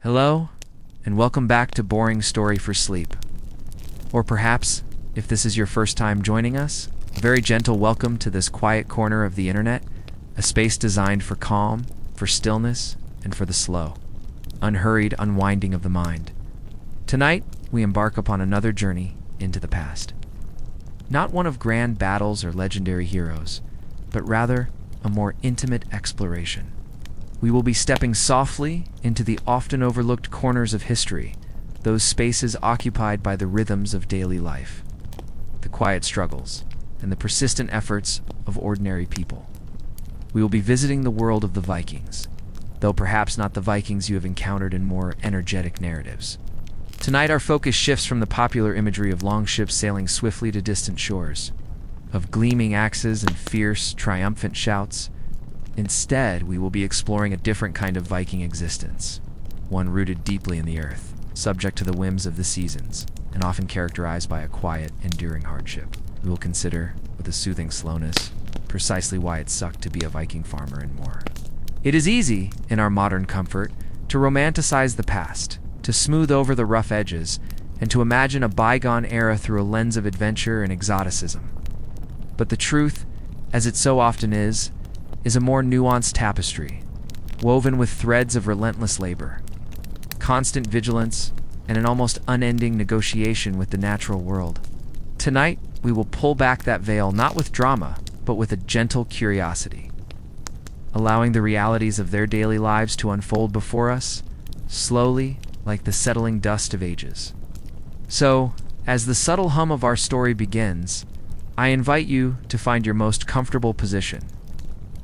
Hello, and welcome back to Boring Story for Sleep. Or perhaps, if this is your first time joining us, a very gentle welcome to this quiet corner of the internet, a space designed for calm, for stillness, and for the slow, unhurried unwinding of the mind. Tonight, we embark upon another journey into the past. Not one of grand battles or legendary heroes, but rather a more intimate exploration. We will be stepping softly into the often overlooked corners of history, those spaces occupied by the rhythms of daily life, the quiet struggles, and the persistent efforts of ordinary people. We will be visiting the world of the Vikings, though perhaps not the Vikings you have encountered in more energetic narratives. Tonight our focus shifts from the popular imagery of long ships sailing swiftly to distant shores, of gleaming axes and fierce, triumphant shouts. Instead, we will be exploring a different kind of Viking existence, one rooted deeply in the earth, subject to the whims of the seasons, and often characterized by a quiet, enduring hardship. We will consider, with a soothing slowness, precisely why it sucked to be a Viking farmer and more. It is easy, in our modern comfort, to romanticize the past, to smooth over the rough edges, and to imagine a bygone era through a lens of adventure and exoticism. But the truth, as it so often is a more nuanced tapestry, woven with threads of relentless labor, constant vigilance, and an almost unending negotiation with the natural world. Tonight, we will pull back that veil not with drama, but with a gentle curiosity, allowing the realities of their daily lives to unfold before us, slowly, like the settling dust of ages. So, as the subtle hum of our story begins, I invite you to find your most comfortable position.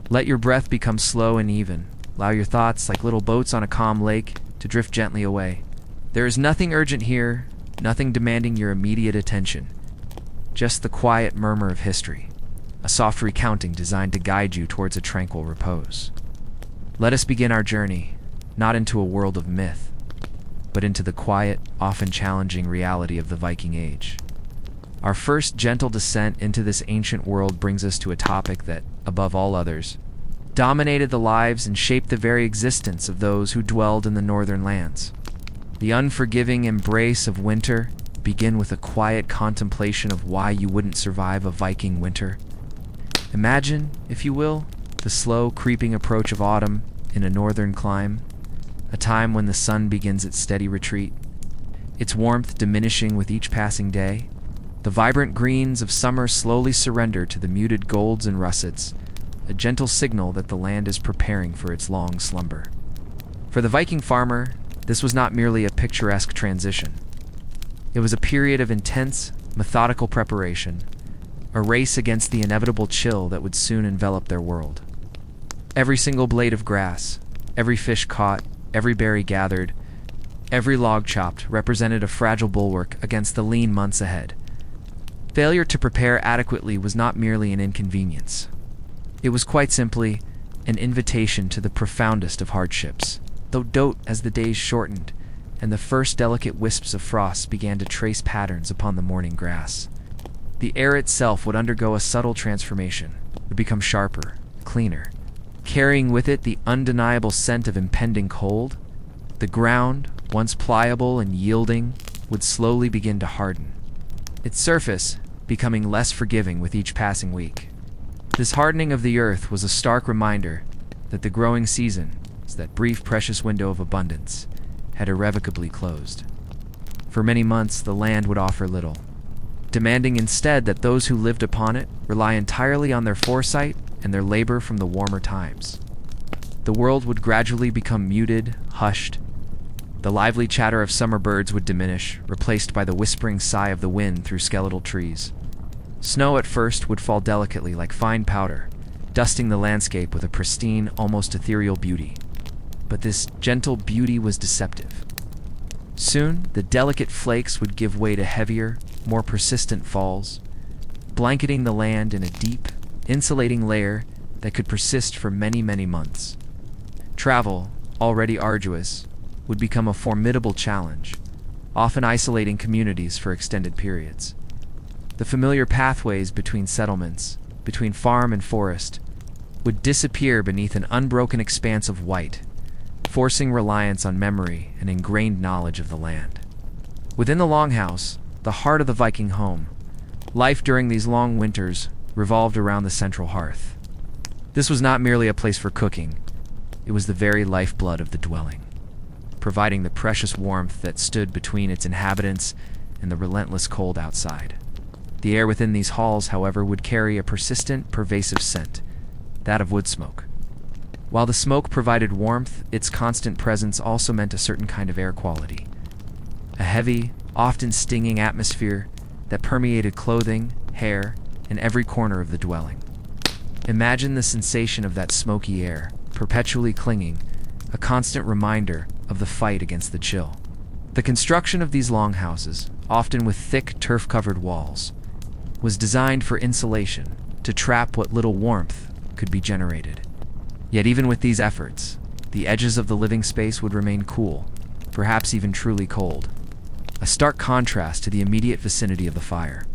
Let your breath become slow and even. Allow your thoughts, like little boats on a calm lake, to drift gently away. There is nothing urgent here, nothing demanding your immediate attention. Just the quiet murmur of history, a soft recounting designed to guide you towards a tranquil repose. Let us begin our journey, not into a world of myth, but into the quiet, often challenging reality of the Viking Age. Our first gentle descent into this ancient world brings us to a topic that, above all others, dominated the lives and shaped the very existence of those who dwelled in the northern lands. The unforgiving embrace of winter begin with a quiet contemplation of why you wouldn't survive a Viking winter. Imagine, if you will, the slow creeping approach of autumn in a northern clime, a time when the sun begins its steady retreat, its warmth diminishing with each passing day. The vibrant greens of summer slowly surrender to the muted golds and russets, a gentle signal that the land is preparing for its long slumber. For the Viking farmer, this was not merely a picturesque transition. It was a period of intense, methodical preparation, a race against the inevitable chill that would soon envelop their world. Every single blade of grass, every fish caught, every berry gathered, every log chopped represented a fragile bulwark against the lean months ahead. Failure to prepare adequately was not merely an inconvenience. It was quite simply an invitation to the profoundest of hardships. Though dote as the days shortened, and the first delicate wisps of frost began to trace patterns upon the morning grass, the air itself would undergo a subtle transformation, would become sharper, cleaner, carrying with it the undeniable scent of impending cold. The ground, once pliable and yielding, would slowly begin to harden, its surface becoming less forgiving with each passing week. This hardening of the earth was a stark reminder that the growing season, that brief precious window of abundance, had irrevocably closed. For many months the land would offer little, demanding instead that those who lived upon it rely entirely on their foresight and their labor from the warmer times. The world would gradually become muted, hushed. The lively chatter of summer birds would diminish, replaced by the whispering sigh of the wind through skeletal trees. Snow at first would fall delicately like fine powder, dusting the landscape with a pristine, almost ethereal beauty. But this gentle beauty was deceptive. Soon, the delicate flakes would give way to heavier, more persistent falls, blanketing the land in a deep, insulating layer that could persist for many, many months. Travel, already arduous, would become a formidable challenge, often isolating communities for extended periods. The familiar pathways between settlements, between farm and forest, would disappear beneath an unbroken expanse of white, forcing reliance on memory and ingrained knowledge of the land. Within the longhouse, the heart of the Viking home, life during these long winters revolved around the central hearth. This was not merely a place for cooking, it was the very lifeblood of the dwelling, providing the precious warmth that stood between its inhabitants and the relentless cold outside. The air within these halls, however, would carry a persistent, pervasive scent, that of wood smoke. While the smoke provided warmth, its constant presence also meant a certain kind of air quality. A heavy, often stinging atmosphere that permeated clothing, hair, and every corner of the dwelling. Imagine the sensation of that smoky air, perpetually clinging, a constant reminder of the fight against the chill. The construction of these longhouses, often with thick, turf-covered walls, was designed for insulation, to trap what little warmth could be generated. Yet even with these efforts, the edges of the living space would remain cool, perhaps even truly cold. A stark contrast to the immediate vicinity of the fire.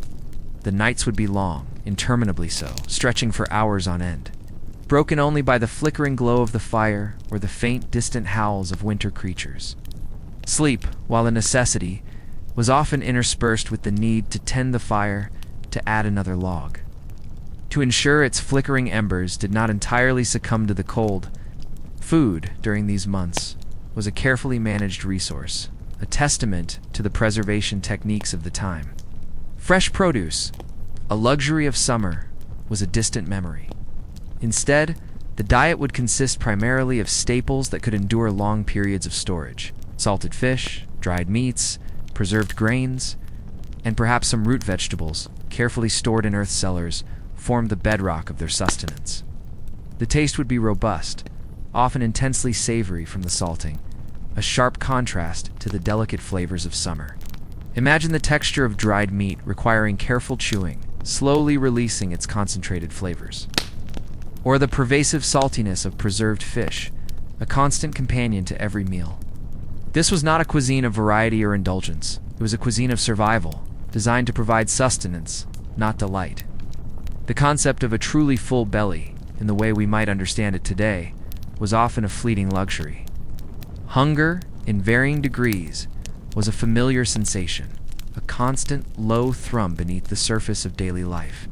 The nights would be long, interminably so, stretching for hours on end, broken only by the flickering glow of the fire or the faint, distant howls of winter creatures. Sleep, while a necessity, was often interspersed with the need to tend the fire, to add another log. To ensure its flickering embers did not entirely succumb to the cold, food, during these months, was a carefully managed resource, a testament to the preservation techniques of the time. Fresh produce, a luxury of summer, was a distant memory. Instead, the diet would consist primarily of staples that could endure long periods of storage: salted fish, dried meats, preserved grains, and perhaps some root vegetables, carefully stored in earth cellars, formed the bedrock of their sustenance. The taste would be robust, often intensely savory from the salting, a sharp contrast to the delicate flavors of summer. Imagine the texture of dried meat requiring careful chewing, slowly releasing its concentrated flavors. Or the pervasive saltiness of preserved fish, a constant companion to every meal. This was not a cuisine of variety or indulgence. It was a cuisine of survival, designed to provide sustenance, not delight. The concept of a truly full belly, in the way we might understand it today, was often a fleeting luxury. Hunger, in varying degrees, was a familiar sensation, a constant, low thrum beneath the surface of daily life.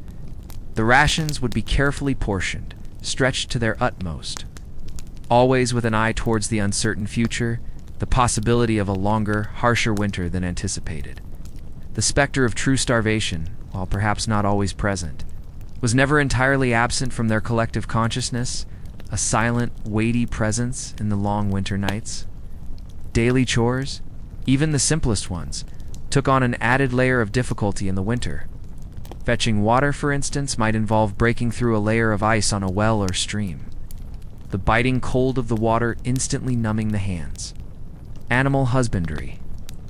The rations would be carefully portioned, stretched to their utmost, always with an eye towards the uncertain future, the possibility of a longer, harsher winter than anticipated. The specter of true starvation, while perhaps not always present, was never entirely absent from their collective consciousness, a silent, weighty presence in the long winter nights. Daily chores, even the simplest ones, took on an added layer of difficulty in the winter. Fetching water, for instance, might involve breaking through a layer of ice on a well or stream, the biting cold of the water instantly numbing the hands. Animal husbandry,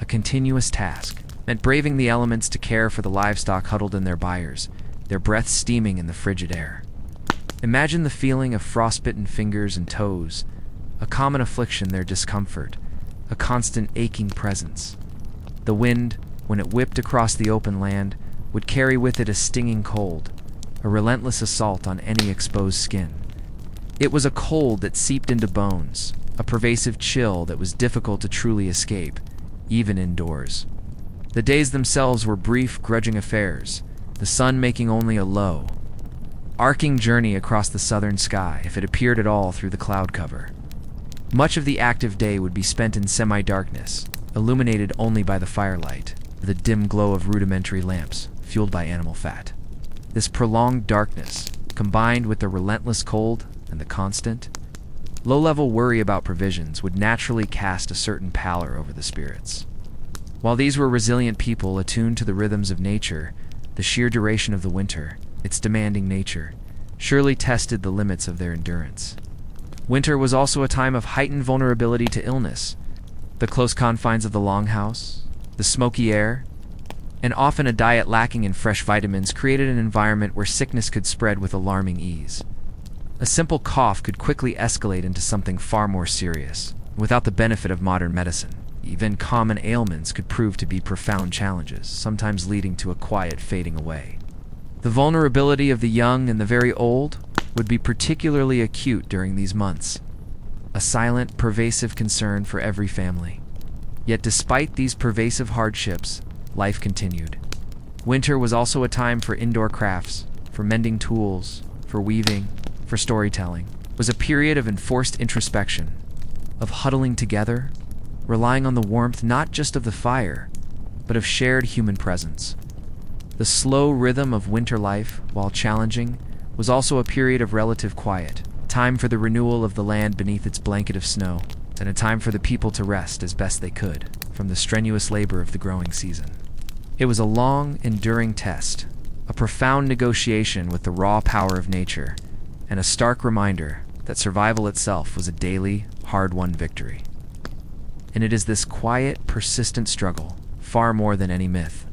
a continuous task, meant braving the elements to care for the livestock huddled in their byres, their breath steaming in the frigid air. Imagine the feeling of frostbitten fingers and toes, a common affliction, their discomfort, a constant aching presence. The wind, when it whipped across the open land, would carry with it a stinging cold, a relentless assault on any exposed skin. It was a cold that seeped into bones, a pervasive chill that was difficult to truly escape, even indoors. The days themselves were brief, grudging affairs, the sun making only a low, arcing journey across the southern sky, if it appeared at all through the cloud cover. Much of the active day would be spent in semi-darkness, illuminated only by the firelight, the dim glow of rudimentary lamps, fueled by animal fat. This prolonged darkness, combined with the relentless cold and the constant, low-level worry about provisions, would naturally cast a certain pallor over the spirits. While these were resilient people attuned to the rhythms of nature, the sheer duration of the winter, its demanding nature, surely tested the limits of their endurance. Winter was also a time of heightened vulnerability to illness. The close confines of the longhouse, the smoky air, and often a diet lacking in fresh vitamins created an environment where sickness could spread with alarming ease. A simple cough could quickly escalate into something far more serious. Without the benefit of modern medicine, even common ailments could prove to be profound challenges, sometimes leading to a quiet fading away. The vulnerability of the young and the very old would be particularly acute during these months. a silent, pervasive concern for every family. Yet despite these pervasive hardships, life continued. Winter was also a time for indoor crafts, for mending tools, for weaving, for storytelling. It was a period of enforced introspection, of huddling together, relying on the warmth not just of the fire, but of shared human presence. The slow rhythm of winter life, while challenging, was also a period of relative quiet, time for the renewal of the land beneath its blanket of snow, and a time for the people to rest as best they could from the strenuous labor of the growing season. It was a long, enduring test, a profound negotiation with the raw power of nature, and a stark reminder that survival itself was a daily, hard-won victory. And it is this quiet, persistent struggle, far more than any myth,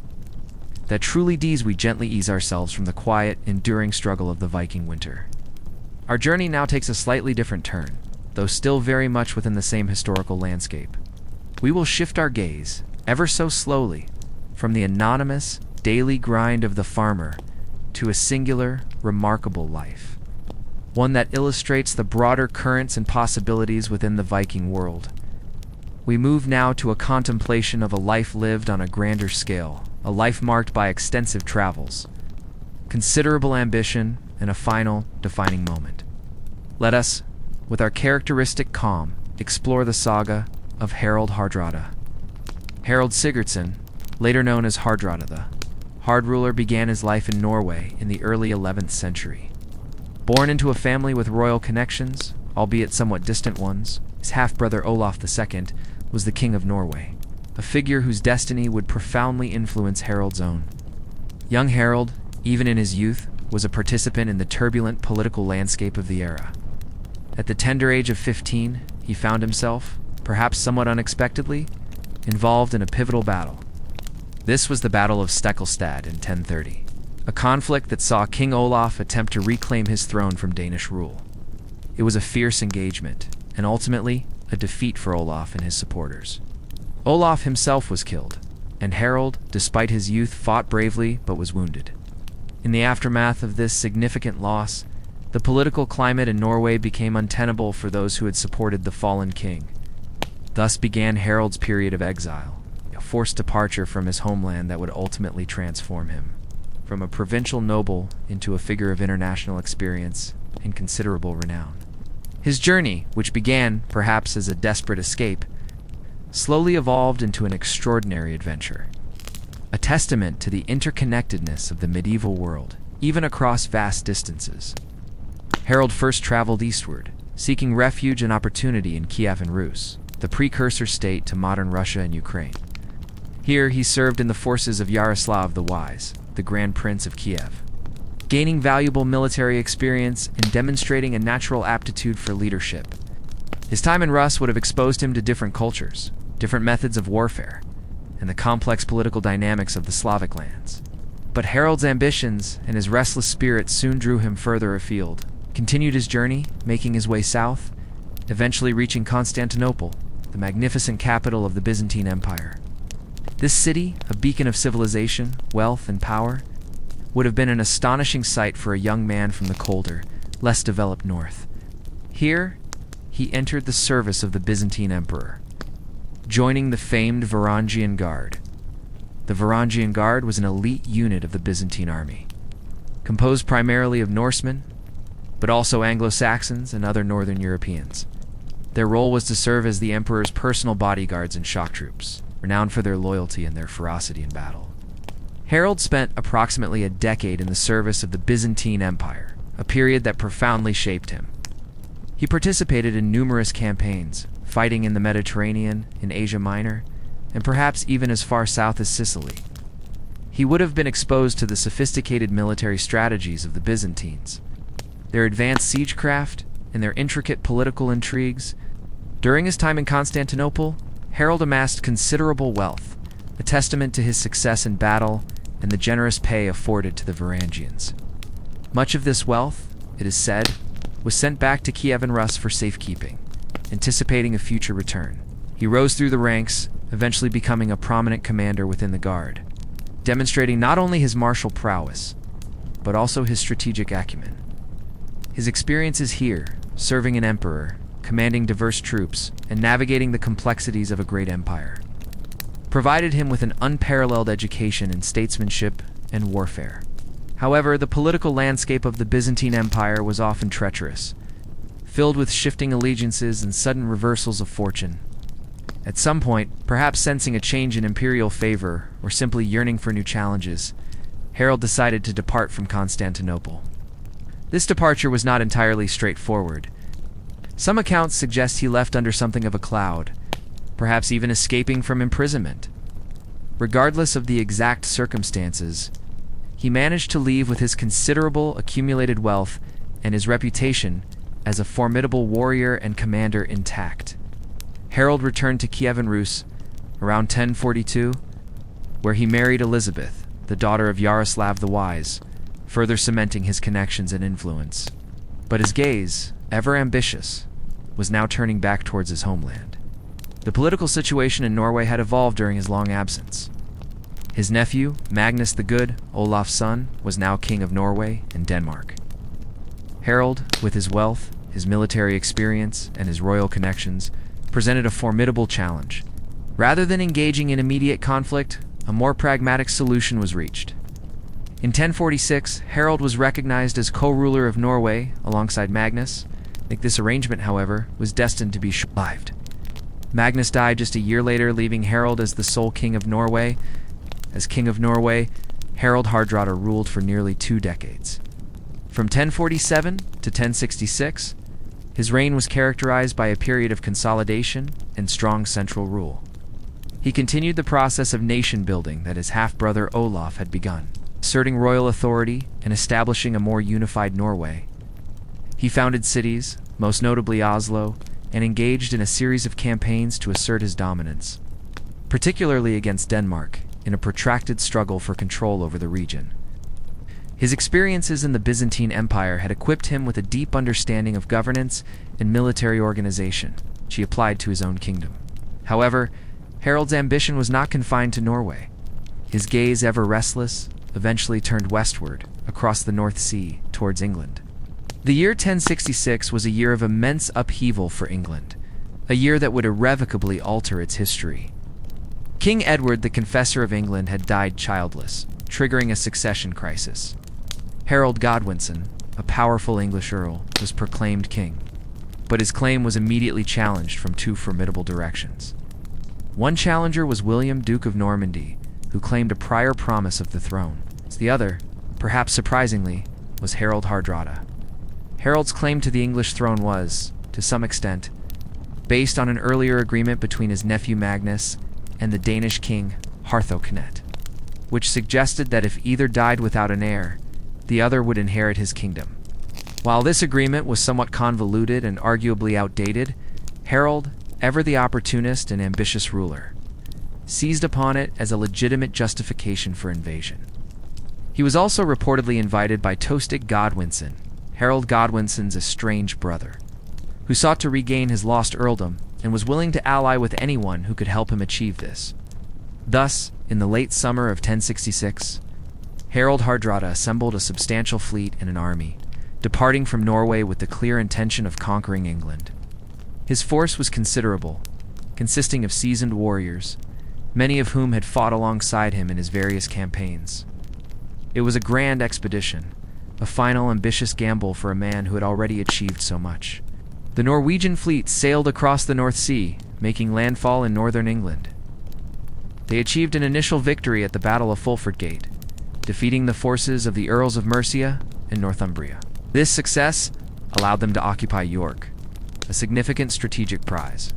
that truly we gently ease ourselves from the quiet, enduring struggle of the Viking winter. Our journey now takes a slightly different turn, though still very much within the same historical landscape. We will shift our gaze, ever so slowly, from the anonymous, daily grind of the farmer to a singular, remarkable life. One that illustrates the broader currents and possibilities within the Viking world. We move now to a contemplation of a life lived on a grander scale, a life marked by extensive travels, considerable ambition, and a final, defining moment. Let us, with our characteristic calm, explore the saga of Harald Hardrada. Harald Sigurdsson, later known as Hardrada the Hard Ruler, began his life in Norway in the early 11th century. Born into a family with royal connections, albeit somewhat distant ones, his half-brother Olaf II was the King of Norway, a figure whose destiny would profoundly influence Harald's own. Young Harald, even in his youth, was a participant in the turbulent political landscape of the era. At the tender age of 15, he found himself, perhaps somewhat unexpectedly, involved in a pivotal battle. This was the Battle of Stiklestad in 1030, a conflict that saw King Olaf attempt to reclaim his throne from Danish rule. It was a fierce engagement, and ultimately, a defeat for Olaf and his supporters. Olaf himself was killed, and Harald, despite his youth, fought bravely but was wounded. In the aftermath of this significant loss, the political climate in Norway became untenable for those who had supported the fallen king. Thus began Harald's period of exile, a forced departure from his homeland that would ultimately transform him from a provincial noble into a figure of international experience and considerable renown. His journey, which began perhaps as a desperate escape, slowly evolved into an extraordinary adventure, a testament to the interconnectedness of the medieval world, even across vast distances. Harald first traveled eastward, seeking refuge and opportunity in Kiev and Rus, the precursor state to modern Russia and Ukraine. Here he served in the forces of Yaroslav the Wise, the Grand Prince of Kiev, gaining valuable military experience and demonstrating a natural aptitude for leadership. His time in Rus would have exposed him to different cultures, different methods of warfare, and the complex political dynamics of the Slavic lands. But Harald's ambitions and his restless spirit soon drew him further afield, continued his journey, making his way south, eventually reaching Constantinople, the magnificent capital of the Byzantine Empire. This city, a beacon of civilization, wealth, and power, would have been an astonishing sight for a young man from the colder, less developed north. Here, he entered the service of the Byzantine emperor, joining the famed Varangian Guard. The Varangian Guard was an elite unit of the Byzantine army, composed primarily of Norsemen, but also Anglo-Saxons and other northern Europeans. Their role was to serve as the emperor's personal bodyguards and shock troops, renowned for their loyalty and their ferocity in battle. Harald spent approximately a decade in the service of the Byzantine Empire, a period that profoundly shaped him. He participated in numerous campaigns, fighting in the Mediterranean, in Asia Minor, and perhaps even as far south as Sicily. He would have been exposed to the sophisticated military strategies of the Byzantines, their advanced siegecraft, and their intricate political intrigues. During his time in Constantinople, Harald amassed considerable wealth, a testament to his success in battle and the generous pay afforded to the Varangians. Much of this wealth, it is said, was sent back to Kiev and Rus for safekeeping, anticipating a future return. He rose through the ranks, eventually becoming a prominent commander within the Guard, demonstrating not only his martial prowess, but also his strategic acumen. His experiences here, serving an emperor, commanding diverse troops, and navigating the complexities of a great empire, provided him with an unparalleled education in statesmanship and warfare. However, the political landscape of the Byzantine Empire was often treacherous, filled with shifting allegiances and sudden reversals of fortune. At some point, perhaps sensing a change in imperial favor or simply yearning for new challenges, Harold decided to depart from Constantinople. This departure was not entirely straightforward. Some accounts suggest he left under something of a cloud, perhaps even escaping from imprisonment. Regardless of the exact circumstances, he managed to leave with his considerable accumulated wealth and his reputation as a formidable warrior and commander intact. Harold returned to Kiev and Rus around 1042, where he married Elizabeth, the daughter of Yaroslav the Wise, further cementing his connections and influence. But his gaze, ever ambitious, was now turning back towards his homeland. The political situation in Norway had evolved during his long absence. His nephew, Magnus the Good, Olaf's son, was now king of Norway and Denmark. Harold, with his wealth, his military experience, and his royal connections, presented a formidable challenge. Rather than engaging in immediate conflict, a more pragmatic solution was reached. In 1046, Harold was recognized as co-ruler of Norway alongside Magnus. This arrangement, however, was destined to be short-lived. Magnus died just a year later, leaving Harold as the sole king of Norway. As king of Norway, Harold Hardrada ruled for nearly 2 decades. From 1047 to 1066, his reign was characterized by a period of consolidation and strong central rule. He continued the process of nation-building that his half-brother Olaf had begun, asserting royal authority and establishing a more unified Norway. He founded cities, most notably Oslo, and engaged in a series of campaigns to assert his dominance, particularly against Denmark, in a protracted struggle for control over the region. His experiences in the Byzantine Empire had equipped him with a deep understanding of governance and military organization, which he applied to his own kingdom. However, Harold's ambition was not confined to Norway. His gaze, ever restless, eventually turned westward, across the North Sea, towards England. The year 1066 was a year of immense upheaval for England, a year that would irrevocably alter its history. King Edward, the Confessor of England, had died childless, triggering a succession crisis. Harold Godwinson, a powerful English earl, was proclaimed king, but his claim was immediately challenged from 2 formidable directions. One challenger was William, Duke of Normandy, who claimed a prior promise of the throne. The other, perhaps surprisingly, was Harold Hardrada. Harold's claim to the English throne was, to some extent, based on an earlier agreement between his nephew Magnus and the Danish king Harthocnet, which suggested that if either died without an heir, the other would inherit his kingdom. While this agreement was somewhat convoluted and arguably outdated, Harold, ever the opportunist and ambitious ruler, seized upon it as a legitimate justification for invasion. He was also reportedly invited by Tostig Godwinson, Harold Godwinson's estranged brother, who sought to regain his lost earldom and was willing to ally with anyone who could help him achieve this. Thus, in the late summer of 1066, Harold Hardrada assembled a substantial fleet and an army, departing from Norway with the clear intention of conquering England. His force was considerable, consisting of seasoned warriors, many of whom had fought alongside him in his various campaigns. It was a grand expedition, a final ambitious gamble for a man who had already achieved so much. The Norwegian fleet sailed across the North Sea, making landfall in northern England. They achieved an initial victory at the Battle of Fulford Gate, defeating the forces of the Earls of Mercia and Northumbria. This success allowed them to occupy York, a significant strategic prize.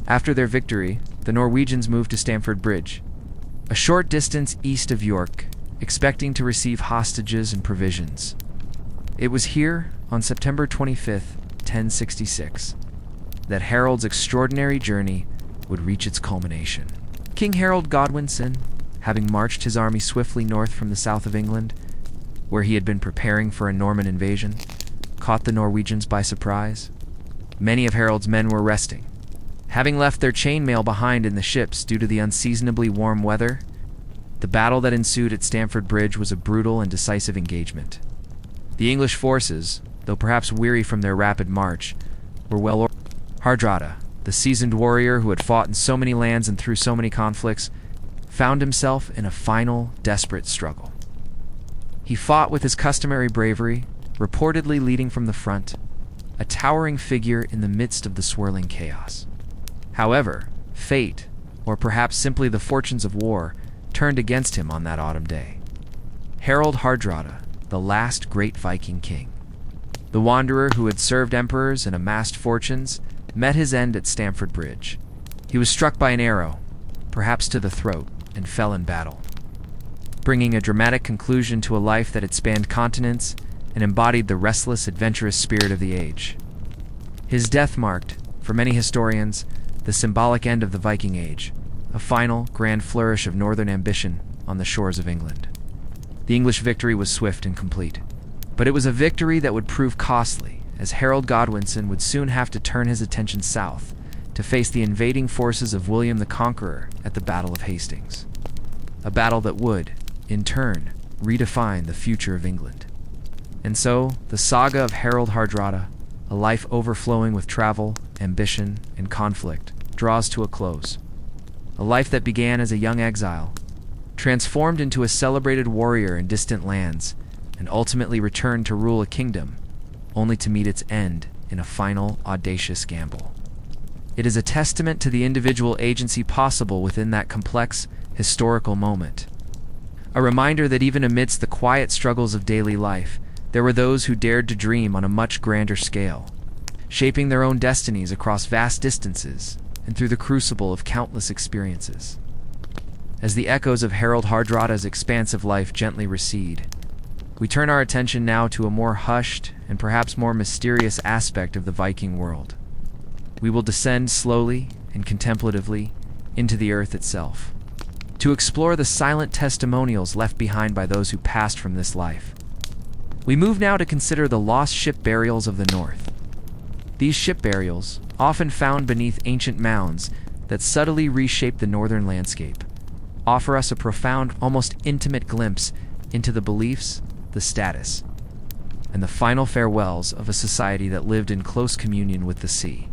After their victory, the Norwegians moved to Stamford Bridge, a short distance east of York, expecting to receive hostages and provisions. It was here, on September 25th, 1066, that Harold's extraordinary journey would reach its culmination. King Harold Godwinson, having marched his army swiftly north from the south of England, where he had been preparing for a Norman invasion, caught the Norwegians by surprise. Many of Harold's men were resting, having left their chainmail behind in the ships due to the unseasonably warm weather. The battle that ensued at Stamford Bridge was a brutal and decisive engagement. The English forces, though perhaps weary from their rapid march, were well organized. Hardrada, the seasoned warrior who had fought in so many lands and through so many conflicts, found himself in a final, desperate struggle. He fought with his customary bravery, reportedly leading from the front, a towering figure in the midst of the swirling chaos. However, fate, or perhaps simply the fortunes of war, turned against him on that autumn day. Harald Hardrada, the last great Viking king. The wanderer who had served emperors and amassed fortunes, met his end at Stamford Bridge. He was struck by an arrow, perhaps to the throat, and fell in battle, bringing a dramatic conclusion to a life that had spanned continents and embodied the restless, adventurous spirit of the age. His death marked, for many historians, the symbolic end of the Viking Age, a final, grand flourish of northern ambition on the shores of England. The English victory was swift and complete, but it was a victory that would prove costly, as Harold Godwinson would soon have to turn his attention south to face the invading forces of William the Conqueror at the Battle of Hastings. A battle that would, in turn, redefine the future of England. And so, the saga of Harald Hardrada, a life overflowing with travel, ambition, and conflict, draws to a close. A life that began as a young exile, transformed into a celebrated warrior in distant lands, and ultimately returned to rule a kingdom, only to meet its end in a final, audacious gamble. It is a testament to the individual agency possible within that complex, historical moment. A reminder that even amidst the quiet struggles of daily life, there were those who dared to dream on a much grander scale, shaping their own destinies across vast distances and through the crucible of countless experiences. As the echoes of Harald Hardrada's expansive life gently recede, we turn our attention now to a more hushed and perhaps more mysterious aspect of the Viking world. We will descend slowly and contemplatively into the earth itself, to explore the silent testimonials left behind by those who passed from this life. We move now to consider the lost ship burials of the North. These ship burials, often found beneath ancient mounds that subtly reshape the northern landscape, offer us a profound, almost intimate glimpse into the beliefs, the status, and the final farewells of a society that lived in close communion with the sea.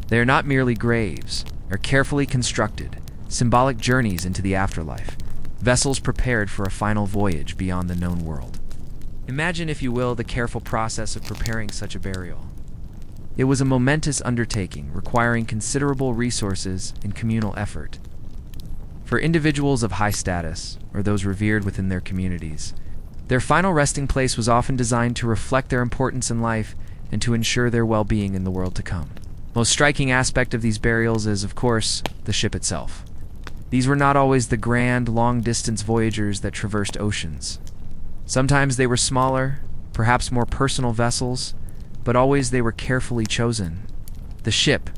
They are not merely graves, they're carefully constructed, symbolic journeys into the afterlife, vessels prepared for a final voyage beyond the known world. Imagine, if you will, the careful process of preparing such a burial. It was a momentous undertaking requiring considerable resources and communal effort. For individuals of high status, or those revered within their communities, their final resting place was often designed to reflect their importance in life and to ensure their well-being in the world to come. Most striking aspect of these burials is, of course, the ship itself. These were not always the grand, long-distance voyagers that traversed oceans. Sometimes they were smaller, perhaps more personal vessels, but always they were carefully chosen. The ship,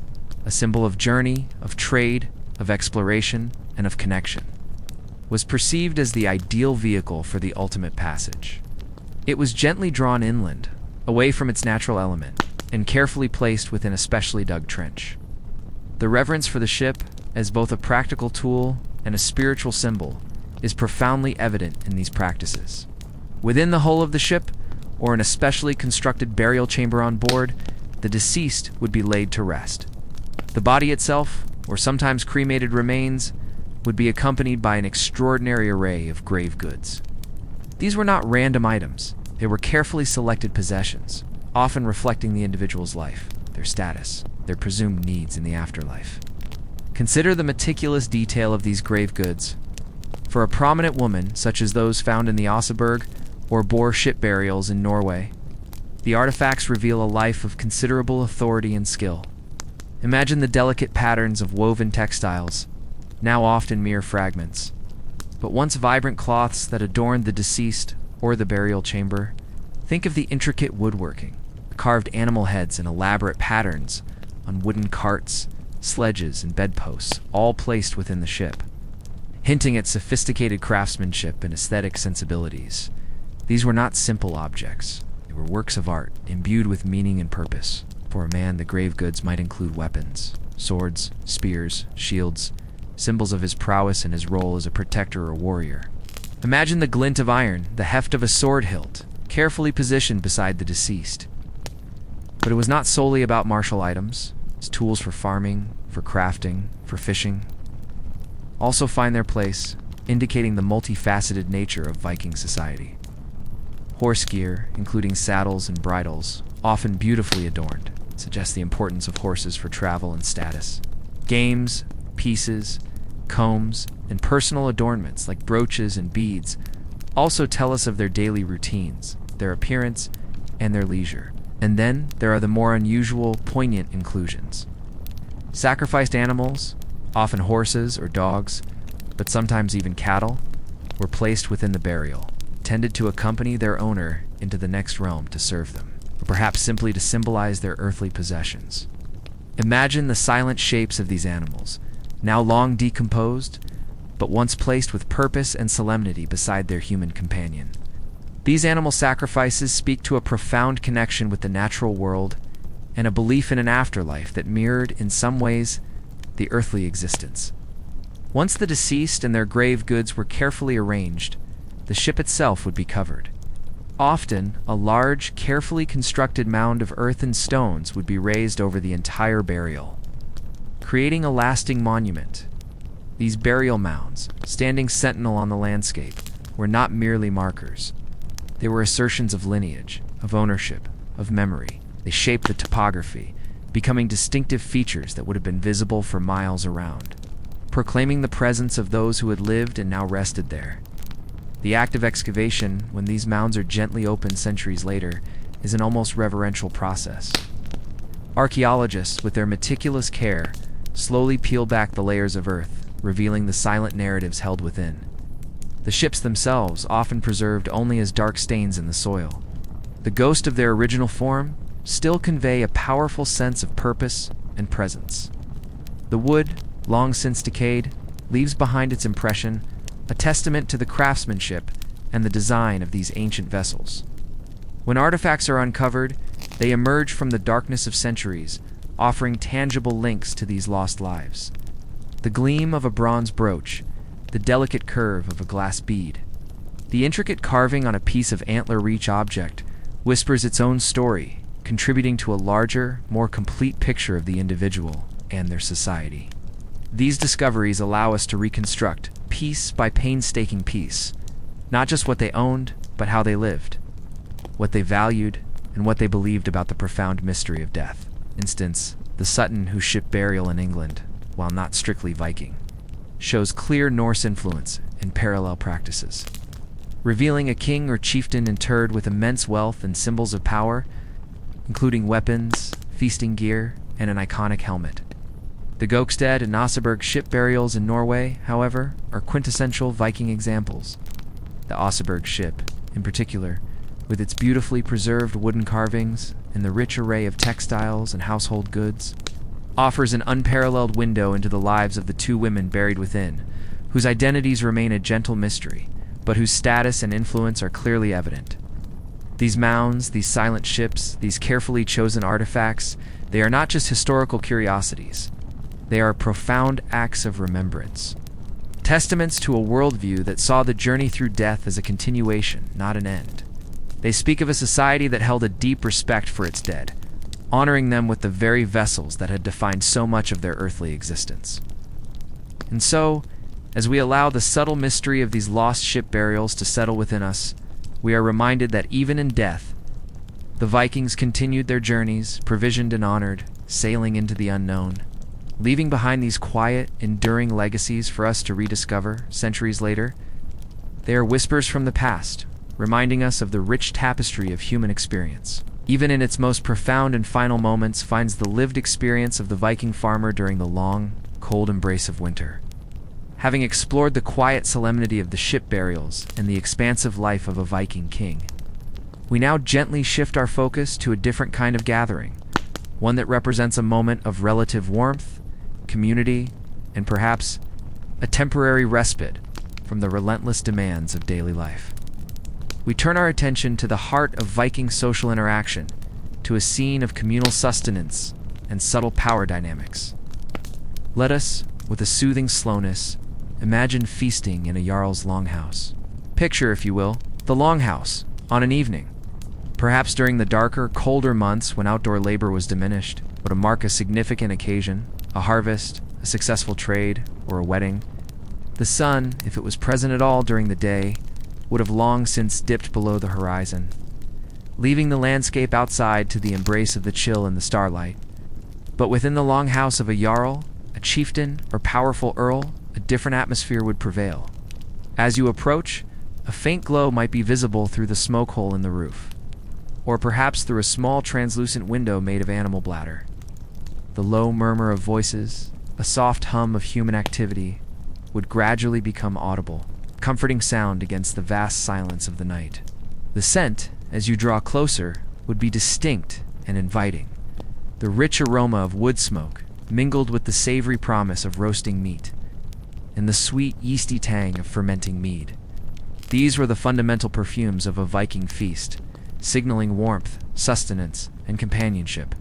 a symbol of journey, of trade, of exploration, and of connection, was perceived as the ideal vehicle for the ultimate passage. It was gently drawn inland, away from its natural element, and carefully placed within a specially dug trench. The reverence for the ship, as both a practical tool and a spiritual symbol, is profoundly evident in these practices. Within the hull of the ship, or in a specially constructed burial chamber on board, the deceased would be laid to rest. The body itself, or sometimes cremated remains, would be accompanied by an extraordinary array of grave goods. These were not random items, they were carefully selected possessions, often reflecting the individual's life, their status, their presumed needs in the afterlife. Consider the meticulous detail of these grave goods. For a prominent woman, such as those found in the Oseberg or Bor ship burials in Norway, the artifacts reveal a life of considerable authority and skill. Imagine the delicate patterns of woven textiles, now often mere fragments, but once vibrant cloths that adorned the deceased or the burial chamber. Think of the intricate woodworking, carved animal heads and elaborate patterns on wooden carts, sledges, and bedposts, all placed within the ship, hinting at sophisticated craftsmanship and aesthetic sensibilities. These were not simple objects. They were works of art, imbued with meaning and purpose. For a man, the grave goods might include weapons, swords, spears, shields, symbols of his prowess and his role as a protector or warrior. Imagine the glint of iron, the heft of a sword hilt, carefully positioned beside the deceased. But it was not solely about martial items. as tools for farming, for crafting, for fishing, also find their place, indicating the multifaceted nature of Viking society. Horse gear, including saddles and bridles, often beautifully adorned, suggests the importance of horses for travel and status. Games, pieces, combs, and personal adornments like brooches and beads also tell us of their daily routines, their appearance, and their leisure. And then there are the more unusual, poignant inclusions. Sacrificed animals, often horses or dogs, but sometimes even cattle, were placed within the burial, tended to accompany their owner into the next realm to serve them, or perhaps simply to symbolize their earthly possessions. Imagine the silent shapes of these animals, now long decomposed, but once placed with purpose and solemnity beside their human companion. These animal sacrifices speak to a profound connection with the natural world and a belief in an afterlife that mirrored, in some ways, the earthly existence. Once the deceased and their grave goods were carefully arranged, the ship itself would be covered. Often, a large, carefully constructed mound of earth and stones would be raised over the entire burial, creating a lasting monument. These burial mounds, standing sentinel on the landscape, were not merely markers. They were assertions of lineage, of ownership, of memory. They shaped the topography, becoming distinctive features that would have been visible for miles around, proclaiming the presence of those who had lived and now rested there. The act of excavation, when these mounds are gently opened centuries later, is an almost reverential process. Archaeologists, with their meticulous care, slowly peel back the layers of earth, revealing the silent narratives held within. The ships themselves, often preserved only as dark stains in the soil, the ghost of their original form, still convey a powerful sense of purpose and presence. The wood, long since decayed, leaves behind its impression, a testament to the craftsmanship and the design of these ancient vessels. When artifacts are uncovered, they emerge from the darkness of centuries, offering tangible links to these lost lives. The gleam of a bronze brooch, the delicate curve of a glass bead, the intricate carving on a piece of antler-reach object whispers its own story, contributing to a larger, more complete picture of the individual and their society. These discoveries allow us to reconstruct, piece by painstaking piece, not just what they owned, but how they lived, what they valued, and what they believed about the profound mystery of death. Instance, the Sutton whose ship burial in England, while not strictly Viking, shows clear Norse influence and parallel practices, revealing a king or chieftain interred with immense wealth and symbols of power, including weapons, feasting gear, and an iconic helmet. The Gokstad and Oseberg ship burials in Norway, however, are quintessential Viking examples. The Oseberg ship, in particular, with its beautifully preserved wooden carvings and the rich array of textiles and household goods, offers an unparalleled window into the lives of the two women buried within, whose identities remain a gentle mystery, but whose status and influence are clearly evident. These mounds, these silent ships, these carefully chosen artifacts, they are not just historical curiosities. They are profound acts of remembrance, testaments to a worldview that saw the journey through death as a continuation, not an end. They speak of a society that held a deep respect for its dead, honoring them with the very vessels that had defined so much of their earthly existence. And so, as we allow the subtle mystery of these lost ship burials to settle within us, we are reminded that even in death, the Vikings continued their journeys, provisioned and honored, sailing into the unknown, leaving behind these quiet, enduring legacies for us to rediscover centuries later. They are whispers from the past, reminding us of the rich tapestry of human experience. Even in its most profound and final moments finds the lived experience of the Viking farmer during the long, cold embrace of winter. Having explored the quiet solemnity of the ship burials and the expansive life of a Viking king, we now gently shift our focus to a different kind of gathering, one that represents a moment of relative warmth, community, and perhaps a temporary respite from the relentless demands of daily life. We turn our attention to the heart of Viking social interaction, to a scene of communal sustenance and subtle power dynamics. Let us, with a soothing slowness, imagine feasting in a Jarl's longhouse. Picture, if you will, the longhouse on an evening, perhaps during the darker, colder months when outdoor labor was diminished. would mark a significant occasion, a harvest, a successful trade, or a wedding. The sun, if it was present at all during the day, would have long since dipped below the horizon, leaving the landscape outside to the embrace of the chill and the starlight. But within the long house of a jarl, a chieftain, or powerful earl, a different atmosphere would prevail. As you approach, a faint glow might be visible through the smoke hole in the roof, or perhaps through a small translucent window made of animal bladder. The low murmur of voices, a soft hum of human activity, would gradually become audible, comforting sound against the vast silence of the night. The scent, as you draw closer, would be distinct and inviting. The rich aroma of wood smoke, mingled with the savory promise of roasting meat, and the sweet, yeasty tang of fermenting mead. These were the fundamental perfumes of a Viking feast, signaling warmth, sustenance, and companionship.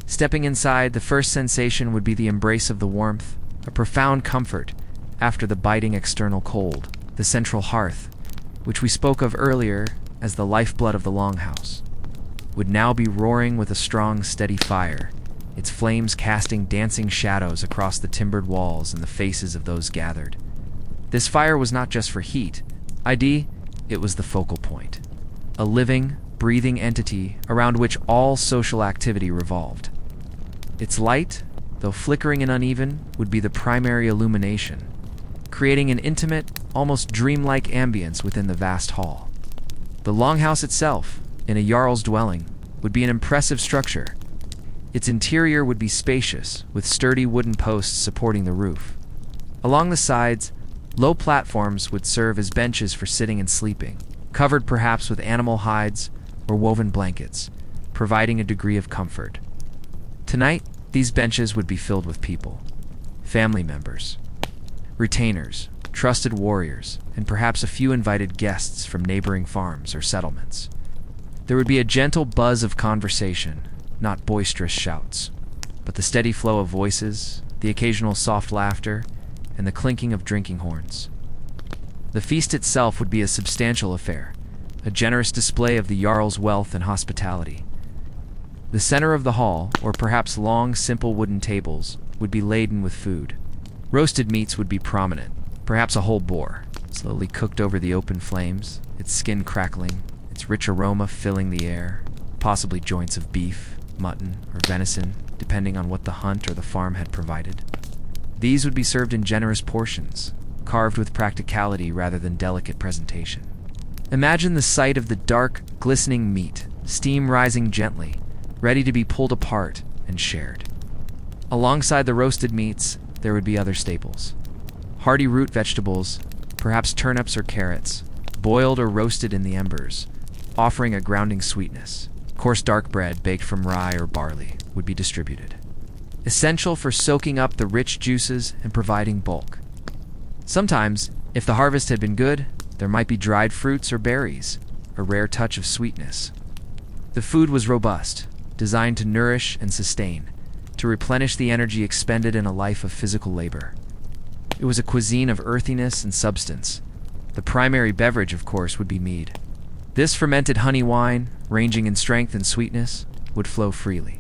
Stepping inside, the first sensation would be the embrace of the warmth, a profound comfort after the biting external cold. The central hearth, which we spoke of earlier as the lifeblood of the longhouse, would now be roaring with a strong, steady fire, its flames casting dancing shadows across the timbered walls and the faces of those gathered. This fire was not just for heat, it was the focal point, a living, breathing entity around which all social activity revolved. Its light, though flickering and uneven, would be the primary illumination, creating an intimate, almost dreamlike ambience within the vast hall. The longhouse itself, in a jarl's dwelling, would be an impressive structure. Its interior would be spacious, with sturdy wooden posts supporting the roof. Along the sides, low platforms would serve as benches for sitting and sleeping, covered perhaps with animal hides or woven blankets, providing a degree of comfort. Tonight, these benches would be filled with people, family members, retainers, trusted warriors, and perhaps a few invited guests from neighboring farms or settlements. There would be a gentle buzz of conversation, not boisterous shouts, but the steady flow of voices, the occasional soft laughter, and the clinking of drinking horns. The feast itself would be a substantial affair, a generous display of the jarl's wealth and hospitality. The center of the hall, or perhaps long, simple wooden tables, would be laden with food. Roasted meats would be prominent, perhaps a whole boar, slowly cooked over the open flames, its skin crackling, its rich aroma filling the air, possibly joints of beef, mutton, or venison, depending on what the hunt or the farm had provided. These would be served in generous portions, carved with practicality rather than delicate presentation. Imagine the sight of the dark, glistening meat, steam rising gently, ready to be pulled apart and shared. Alongside the roasted meats, there would be other staples. Hearty root vegetables, perhaps turnips or carrots, boiled or roasted in the embers, offering a grounding sweetness. Coarse dark bread baked from rye or barley would be distributed, essential for soaking up the rich juices and providing bulk. Sometimes, if the harvest had been good, there might be dried fruits or berries, a rare touch of sweetness. The food was robust, designed to nourish and sustain, to replenish the energy expended in a life of physical labor. It was a cuisine of earthiness and substance. The primary beverage, of course, would be mead. This fermented honey wine, ranging in strength and sweetness, would flow freely.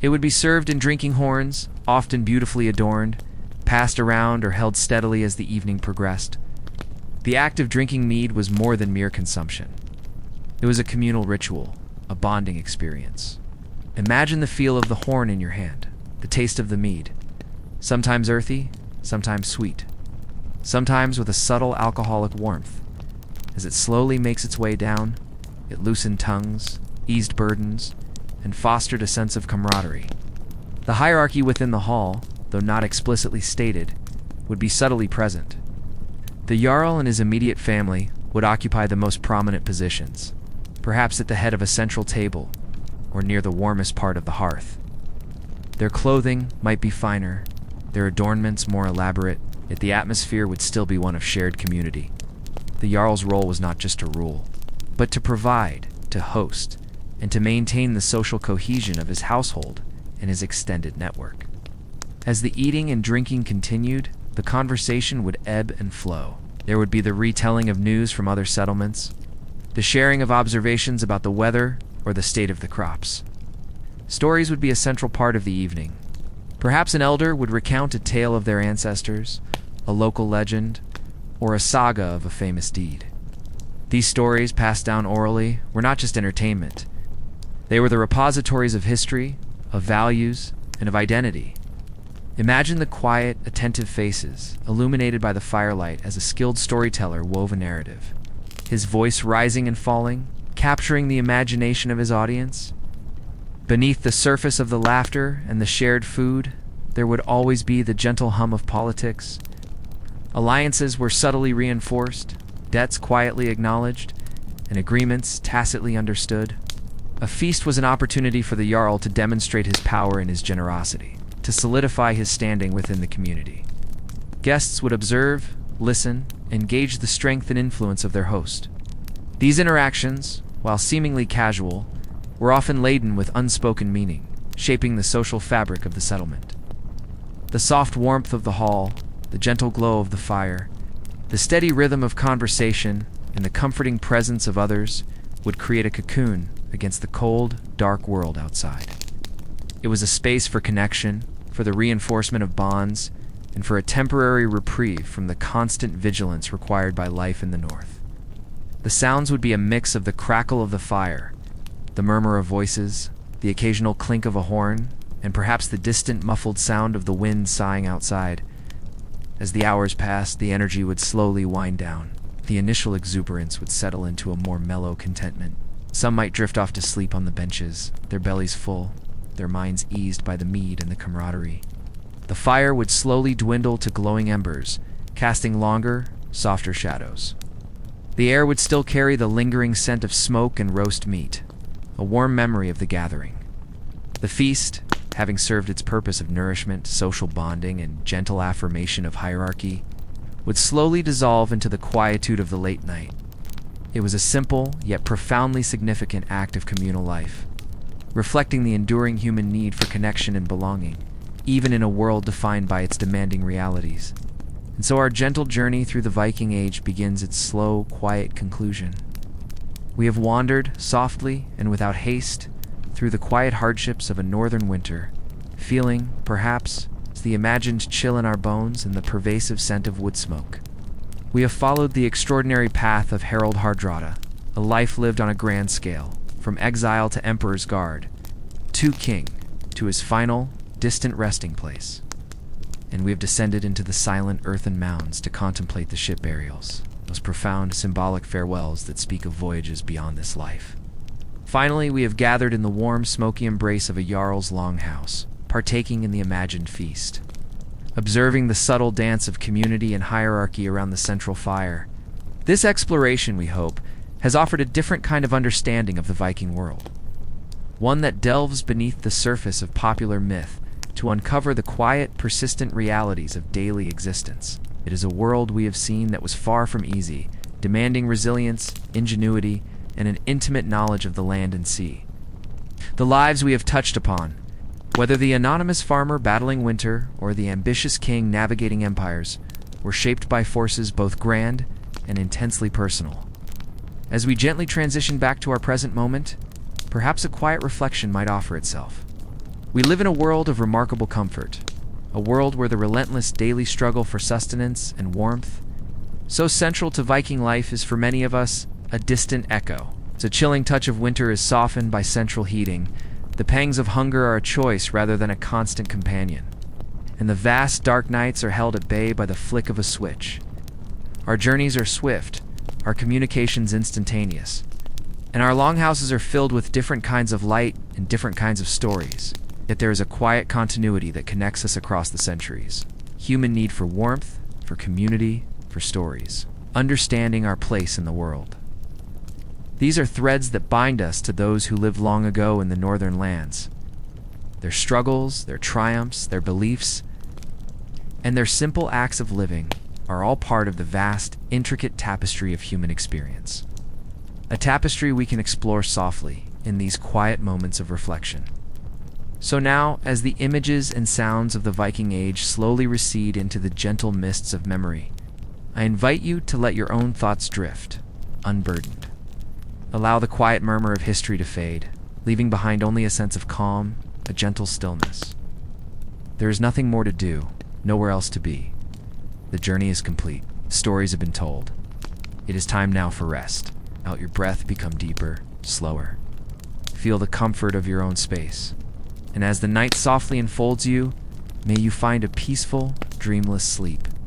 It would be served in drinking horns, often beautifully adorned, passed around or held steadily as the evening progressed. The act of drinking mead was more than mere consumption. It was a communal ritual, a bonding experience. Imagine the feel of the horn in your hand, the taste of the mead, sometimes earthy, sometimes sweet, sometimes with a subtle alcoholic warmth. As it slowly makes its way down, it loosened tongues, eased burdens, and fostered a sense of camaraderie. The hierarchy within the hall, though not explicitly stated, would be subtly present. The jarl and his immediate family would occupy the most prominent positions, perhaps at the head of a central table, or near the warmest part of the hearth. Their clothing might be finer, their adornments more elaborate, yet the atmosphere would still be one of shared community. The jarl's role was not just to rule, but to provide, to host, and to maintain the social cohesion of his household and his extended network. As the eating and drinking continued, the conversation would ebb and flow. There would be the retelling of news from other settlements, the sharing of observations about the weather or the state of the crops. Stories would be a central part of the evening. Perhaps an elder would recount a tale of their ancestors, a local legend, or a saga of a famous deed. These stories, passed down orally, were not just entertainment. They were the repositories of history, of values, and of identity. Imagine the quiet, attentive faces, illuminated by the firelight as a skilled storyteller wove a narrative. His voice rising and falling, capturing the imagination of his audience. Beneath the surface of the laughter and the shared food, there would always be the gentle hum of politics. Alliances were subtly reinforced, debts quietly acknowledged, and agreements tacitly understood. A feast was an opportunity for the Jarl to demonstrate his power and his generosity, to solidify his standing within the community. Guests would observe, listen, and gauge the strength and influence of their host. These interactions, while seemingly casual, were often laden with unspoken meaning, shaping the social fabric of the settlement. The soft warmth of the hall, the gentle glow of the fire, the steady rhythm of conversation, and the comforting presence of others would create a cocoon against the cold, dark world outside. It was a space for connection, for the reinforcement of bonds, and for a temporary reprieve from the constant vigilance required by life in the north. The sounds would be a mix of the crackle of the fire, the murmur of voices, the occasional clink of a horn, and perhaps the distant muffled sound of the wind sighing outside. As the hours passed, the energy would slowly wind down. The initial exuberance would settle into a more mellow contentment. Some might drift off to sleep on the benches, their bellies full, their minds eased by the mead and the camaraderie. The fire would slowly dwindle to glowing embers, casting longer, softer shadows. The air would still carry the lingering scent of smoke and roast meat, a warm memory of the gathering. The feast, having served its purpose of nourishment, social bonding, and gentle affirmation of hierarchy, would slowly dissolve into the quietude of the late night. It was a simple, yet profoundly significant act of communal life, reflecting the enduring human need for connection and belonging, even in a world defined by its demanding realities. And so our gentle journey through the Viking Age begins its slow, quiet conclusion. We have wandered, softly and without haste, through the quiet hardships of a northern winter, feeling, perhaps, the imagined chill in our bones and the pervasive scent of wood smoke. We have followed the extraordinary path of Harald Hardrada, a life lived on a grand scale, from exile to Emperor's Guard, to king, to his final, distant resting place. And we have descended into the silent earthen mounds to contemplate the ship burials, those profound, symbolic farewells that speak of voyages beyond this life. Finally, we have gathered in the warm, smoky embrace of a Jarl's longhouse, partaking in the imagined feast. Observing the subtle dance of community and hierarchy around the central fire. This exploration, we hope, has offered a different kind of understanding of the Viking world. One that delves beneath the surface of popular myth to uncover the quiet, persistent realities of daily existence. It is a world we have seen that was far from easy, demanding resilience, ingenuity, and an intimate knowledge of the land and sea. The lives we have touched upon, whether the anonymous farmer battling winter or the ambitious king navigating empires, were shaped by forces both grand and intensely personal. As we gently transition back to our present moment, perhaps a quiet reflection might offer itself. We live in a world of remarkable comfort, a world where the relentless daily struggle for sustenance and warmth, so central to Viking life, is for many of us a distant echo. The chilling touch of winter is softened by central heating. The pangs of hunger are a choice rather than a constant companion. And the vast dark nights are held at bay by the flick of a switch. Our journeys are swift, our communications instantaneous, and our longhouses are filled with different kinds of light and different kinds of stories. Yet there is a quiet continuity that connects us across the centuries. Human need for warmth, for community, for stories. Understanding our place in the world. These are threads that bind us to those who lived long ago in the northern lands. Their struggles, their triumphs, their beliefs, and their simple acts of living are all part of the vast, intricate tapestry of human experience. A tapestry we can explore softly in these quiet moments of reflection. So now, as the images and sounds of the Viking Age slowly recede into the gentle mists of memory, I invite you to let your own thoughts drift, unburdened. Allow the quiet murmur of history to fade, leaving behind only a sense of calm, a gentle stillness. There is nothing more to do, nowhere else to be. The journey is complete. Stories have been told. It is time now for rest. Out your breath, become deeper, slower. Feel the comfort of your own space. And as the night softly enfolds you, may you find a peaceful, dreamless sleep.